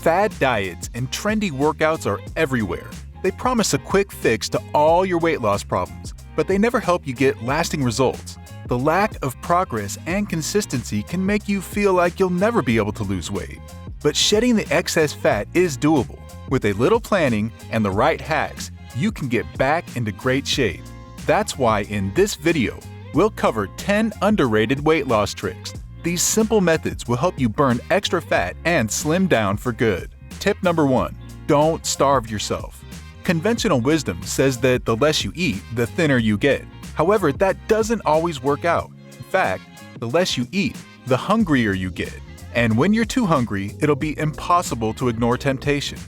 Fad diets and trendy workouts are everywhere. They promise a quick fix to all your weight loss problems, but they never help you get lasting results. The lack of progress and consistency can make you feel like you'll never be able to lose weight. But shedding the excess fat is doable. With a little planning and the right hacks, you can get back into great shape. That's why in this video, we'll cover 10 underrated weight loss tricks. These simple methods will help you burn extra fat and slim down for good. Tip number 1. Don't starve yourself. Conventional wisdom says that the less you eat, the thinner you get. However, that doesn't always work out. In fact, the less you eat, the hungrier you get. And when you're too hungry, it'll be impossible to ignore temptation.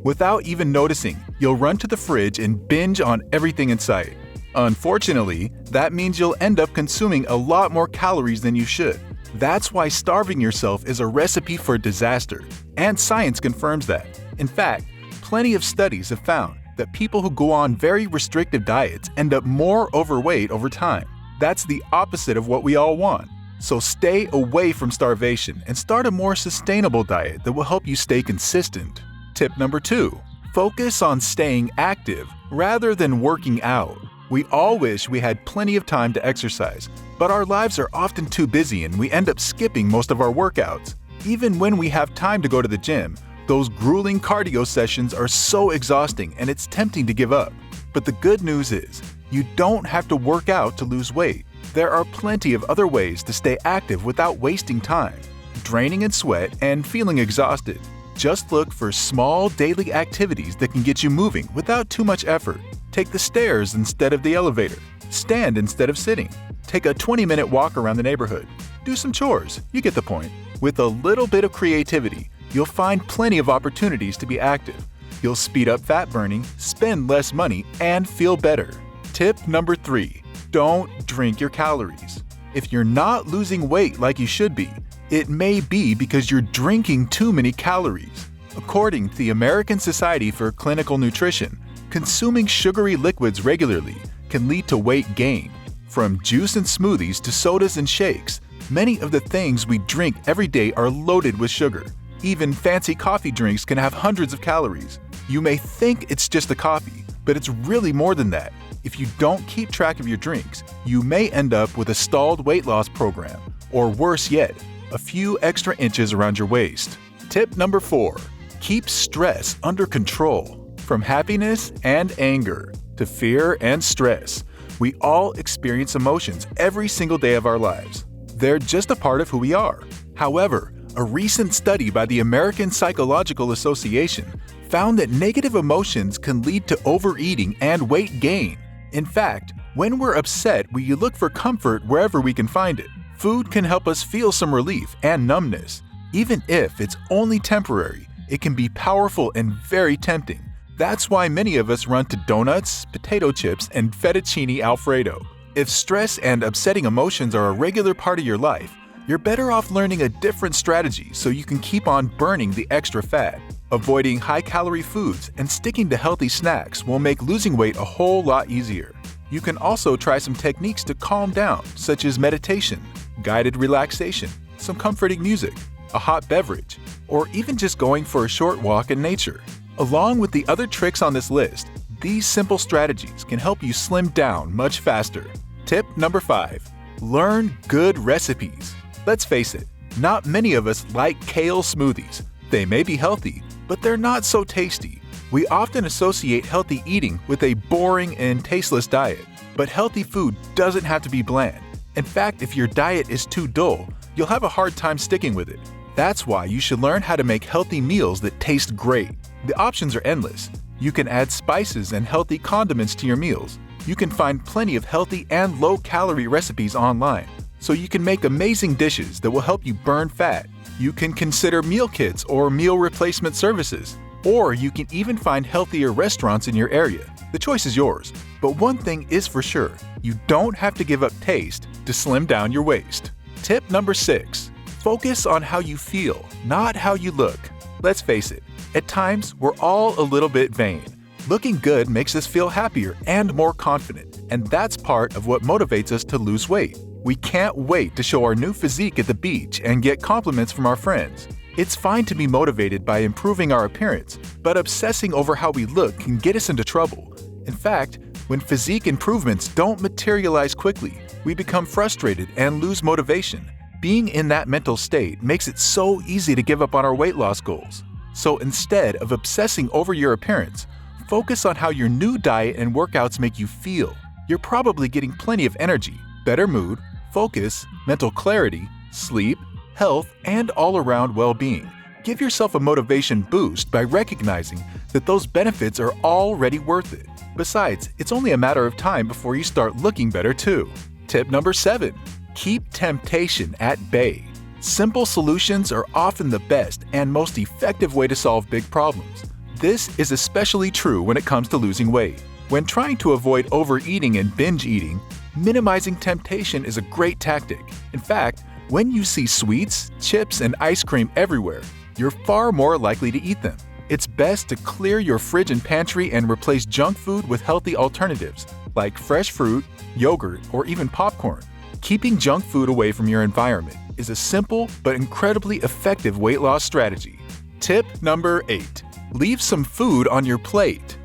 Without even noticing, you'll run to the fridge and binge on everything in sight. Unfortunately, that means you'll end up consuming a lot more calories than you should. That's why starving yourself is a recipe for disaster, and science confirms that. In fact, plenty of studies have found that people who go on very restrictive diets end up more overweight over time. That's the opposite of what we all want. So stay away from starvation and start a more sustainable diet that will help you stay consistent. Tip number 2. Focus on staying active rather than working out. We all wish we had plenty of time to exercise, but our lives are often too busy and we end up skipping most of our workouts. Even when we have time to go to the gym, those grueling cardio sessions are so exhausting and it's tempting to give up. But the good news is, you don't have to work out to lose weight. There are plenty of other ways to stay active without wasting time, draining in sweat, and feeling exhausted. Just look for small daily activities that can get you moving without too much effort. Take the stairs instead of the elevator. Stand instead of sitting. Take a 20-minute walk around the neighborhood. Do some chores, you get the point. With a little bit of creativity, you'll find plenty of opportunities to be active. You'll speed up fat burning, spend less money, and feel better. Tip number 3. Don't drink your calories. If you're not losing weight like you should be, it may be because you're drinking too many calories. According to the American Society for Clinical Nutrition, consuming sugary liquids regularly can lead to weight gain. From juice and smoothies to sodas and shakes, many of the things we drink every day are loaded with sugar. Even fancy coffee drinks can have hundreds of calories. You may think it's just the coffee, but it's really more than that. If you don't keep track of your drinks, you may end up with a stalled weight loss program, or worse yet, a few extra inches around your waist. Tip number 4. Keep stress under control. From happiness and anger to fear and stress, we all experience emotions every single day of our lives. They're just a part of who we are. However, a recent study by the American Psychological Association found that negative emotions can lead to overeating and weight gain. In fact, when we're upset, we look for comfort wherever we can find it. Food can help us feel some relief and numbness. Even if it's only temporary, it can be powerful and very tempting. That's why many of us run to donuts, potato chips, and fettuccine alfredo. If stress and upsetting emotions are a regular part of your life, you're better off learning a different strategy so you can keep on burning the extra fat. Avoiding high-calorie foods and sticking to healthy snacks will make losing weight a whole lot easier. You can also try some techniques to calm down, such as meditation, guided relaxation, some comforting music, a hot beverage, or even just going for a short walk in nature. Along with the other tricks on this list, these simple strategies can help you slim down much faster. Tip number 5. Learn good recipes. Let's face it, not many of us like kale smoothies. They may be healthy, but they're not so tasty. We often associate healthy eating with a boring and tasteless diet, but healthy food doesn't have to be bland. In fact, if your diet is too dull, you'll have a hard time sticking with it. That's why you should learn how to make healthy meals that taste great. The options are endless. You can add spices and healthy condiments to your meals. You can find plenty of healthy and low-calorie recipes online, so you can make amazing dishes that will help you burn fat. You can consider meal kits or meal replacement services, or you can even find healthier restaurants in your area. The choice is yours, but one thing is for sure, you don't have to give up taste to slim down your waist. Tip number 6. Focus on how you feel, not how you look. Let's face it, at times we're all a little bit vain. Looking good makes us feel happier and more confident, and that's part of what motivates us to lose weight. We can't wait to show our new physique at the beach and get compliments from our friends. It's fine to be motivated by improving our appearance, but obsessing over how we look can get us into trouble. In fact, when physique improvements don't materialize quickly, we become frustrated and lose motivation. Being in that mental state makes it so easy to give up on our weight loss goals. So instead of obsessing over your appearance, focus on how your new diet and workouts make you feel. You're probably getting plenty of energy, better mood, focus, mental clarity, sleep, health, and all-around well-being. Give yourself a motivation boost by recognizing that those benefits are already worth it. Besides, it's only a matter of time before you start looking better too. Tip number 7. Keep temptation at bay. Simple solutions are often the best and most effective way to solve big problems. This is especially true when it comes to losing weight. When trying to avoid overeating and binge eating, minimizing temptation is a great tactic. In fact, when you see sweets, chips, and ice cream everywhere, you're far more likely to eat them. It's best to clear your fridge and pantry and replace junk food with healthy alternatives, like fresh fruit, yogurt, or even popcorn. Keeping junk food away from your environment is a simple but incredibly effective weight loss strategy. Tip number 8. Leave some food on your plate.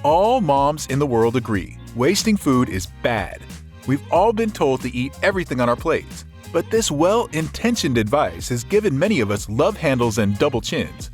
All moms in the world agree, wasting food is bad. We've all been told to eat everything on our plates, but this well-intentioned advice has given many of us love handles and double chins.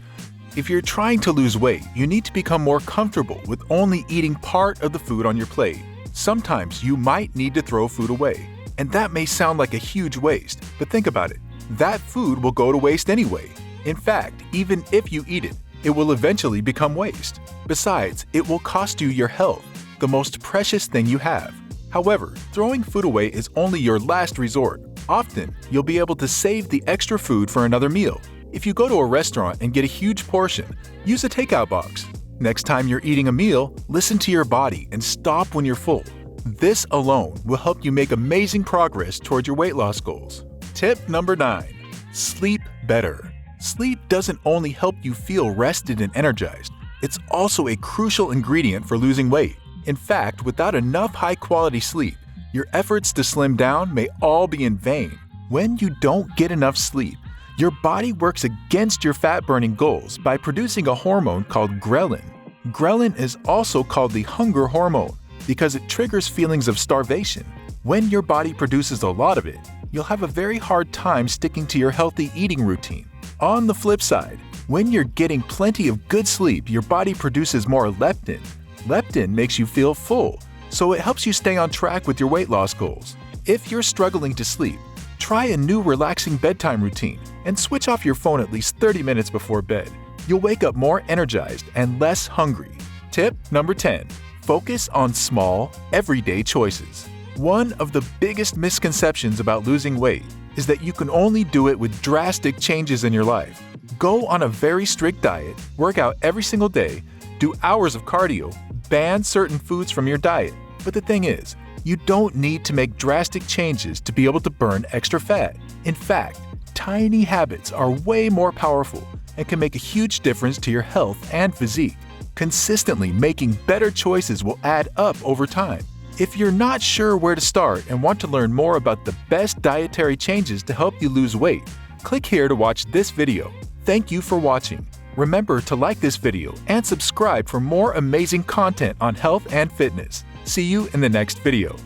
If you're trying to lose weight, you need to become more comfortable with only eating part of the food on your plate. Sometimes you might need to throw food away, and that may sound like a huge waste, but think about it. That food will go to waste anyway. In fact, even if you eat it, it will eventually become waste. Besides, it will cost you your health, the most precious thing you have. However, throwing food away is only your last resort. Often, you'll be able to save the extra food for another meal. If you go to a restaurant and get a huge portion, use a takeout box. Next time you're eating a meal, listen to your body and stop when you're full. This alone will help you make amazing progress toward your weight loss goals. Tip number 9. Sleep better. Sleep doesn't only help you feel rested and energized, it's also a crucial ingredient for losing weight. In fact, without enough high-quality sleep, your efforts to slim down may all be in vain. When you don't get enough sleep, your body works against your fat-burning goals by producing a hormone called ghrelin. Ghrelin is also called the hunger hormone because it triggers feelings of starvation. When your body produces a lot of it, you'll have a very hard time sticking to your healthy eating routine. On the flip side, when you're getting plenty of good sleep, your body produces more leptin. Leptin makes you feel full, so it helps you stay on track with your weight loss goals. If you're struggling to sleep, try a new relaxing bedtime routine and switch off your phone at least 30 minutes before bed. You'll wake up more energized and less hungry. Tip number 10. Focus on small, everyday choices. One of the biggest misconceptions about losing weight is that you can only do it with drastic changes in your life. Go on a very strict diet, work out every single day, do hours of cardio, ban certain foods from your diet. But the thing is, you don't need to make drastic changes to be able to burn extra fat. In fact, tiny habits are way more powerful and can make a huge difference to your health and physique. Consistently making better choices will add up over time. If you're not sure where to start and want to learn more about the best dietary changes to help you lose weight, click here to watch this video. Thank you for watching. Remember to like this video and subscribe for more amazing content on health and fitness. See you in the next video.